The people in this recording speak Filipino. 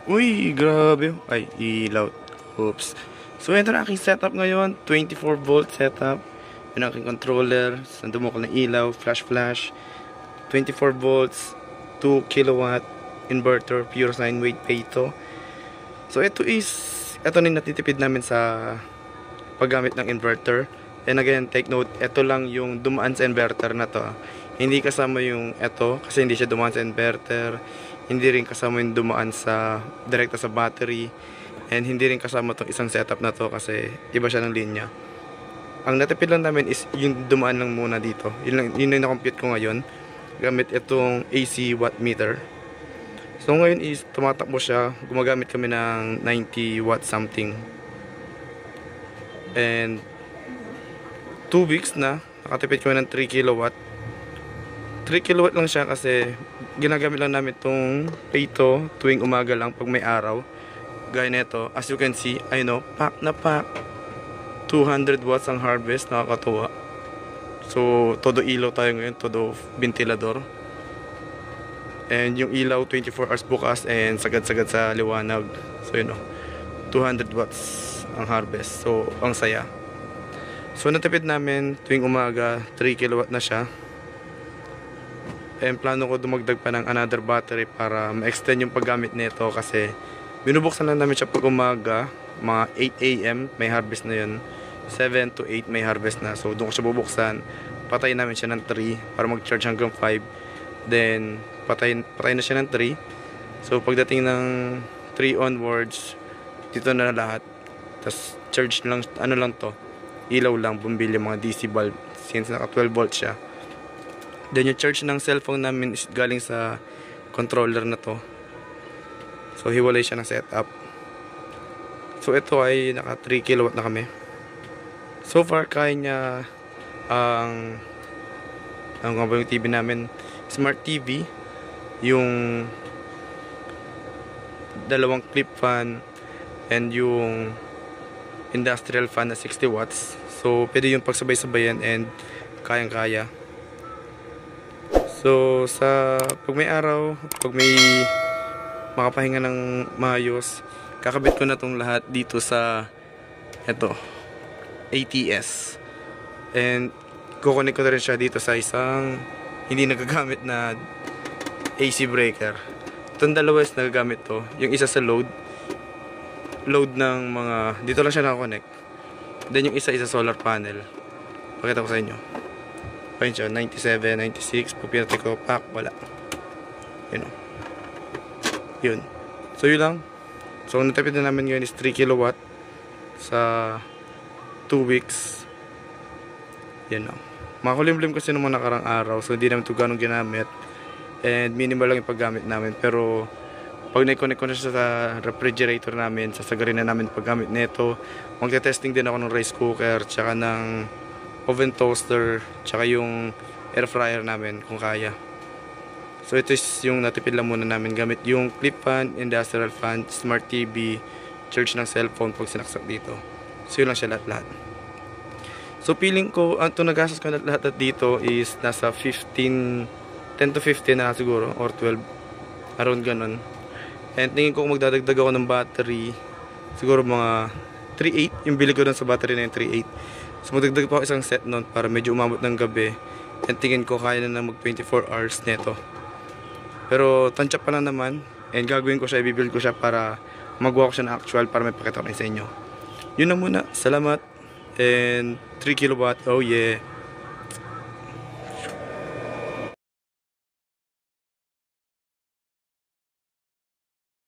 Uy, grabe. Ay, ilaw. Oops. So, ito na aking setup ngayon. 24 volt setup. Yun ang aking controller. Sandumukol na ilaw. Flash. 24 volts. 2 kilowatt inverter. Pure sine wave pa ito. So, ito na yung natitipid namin sa paggamit ng inverter. And again, take note, ito lang yung dumaan sa inverter na to. Hindi kasama yung ito kasi hindi siya dumaan sa inverter. Hindi rin kasama yung dumaan sa direkta sa battery. And hindi rin kasama tong isang setup na to kasi iba siya ng linya. Ang natipid lang namin is yung dumaan lang muna dito. Yun yung na-compute ko ngayon. Gamit itong AC watt meter. So ngayon is tumatakbo siya. Gumagamit kami ng 90 watt something. And 2 weeks na, nakatipid kami ng 3 kilowatt. 3 kilowatt lang siya kasi ginagamit lang namin itong ito tuwing umaga lang pag may araw. Gaya nito, as you can see, I know, pack na pack. 200 watts ang harvest, nakakatuwa. So, todo ilaw tayo ngayon, todo ventilador. And yung ilaw, 24 hours bukas and sagad-sagad sa liwanag. So, yun o, 200 watts ang harvest. So, ang saya. So, natipid namin tuwing umaga, 3 kilowatt na siya. And plano ko dumagdag pa ng another battery para ma-extend yung paggamit nito kasi binubuksan lang namin siya pag umaga, mga 8 AM may harvest na yun. 7 to 8 may harvest na. So doon ko siya bubuksan. Patayin namin siya ng 3 para mag-charge hanggang 5. Then patay na siya ng 3. So pagdating ng 3 onwards, dito na lahat. Tapos charge lang, ano lang to, ilaw lang, bumbilya, mga DC bulb. Since naka 12 volt siya. Then yung charge ng cellphone namin is galing sa controller na to. So hiwalay siya ng setup. So ito ay naka 3 kilowatt na kami. So far kaya niya ang yung TV namin, smart TV, yung dalawang clip fan and yung industrial fan na 60 watts. So pwede yung pagsabay-sabayan and kayang-kaya. So pag may araw, pag may makapahinga ng maayos, kakabit ko na tong lahat dito sa ATS. And kukunik ko na rin siya dito sa isang hindi nagagamit na AC breaker. Itong dalawa is nagagamit to. Yung isa sa load ng mga, dito lang siya nakakonect. Then yung isa solar panel. Pakita ko sa inyo. Ayun siya, 97, 96. Pag pinatay ko, pack, wala. Yun o. Yun. So yun lang. So natipid na namin ngayon is 3 kilowatt sa 2 weeks. Yan o. Makulimlim kasi naman nakarang araw. So hindi namin ito ganong ginamit. And minimal lang yung paggamit namin. Pero pag na-connect ko na siya sa refrigerator namin, sasagarin na namin paggamit nito. Magte-testing din ako ng rice cooker, tsaka ng oven toaster, tsaka yung air fryer namin kung kaya. So ito is yung natipid lang muna namin gamit yung clip fan, industrial fan, smart TV, charge ng cellphone pag sinaksak dito. So yun lang siya lahat-lahat. So feeling ko, ang nagastos ko lahat dito is nasa 10 to 15 na siguro, or 12, around ganun. And tingin ko kung magdadagdag ako ng battery, siguro mga 3.8, yung bili ko dun sa battery na yung 3.8. So magdagdag pa ako isang set nun para medyo umabot ng gabi. And tingin ko kaya na mag 24 hours neto. Pero tansya pa lang naman. And gagawin ko siya, i-build ko siya para magawa ko siya na actual para may pakita ko rin sa inyo. Yun na muna. Salamat. And 3 kilowatt. Oh yeah.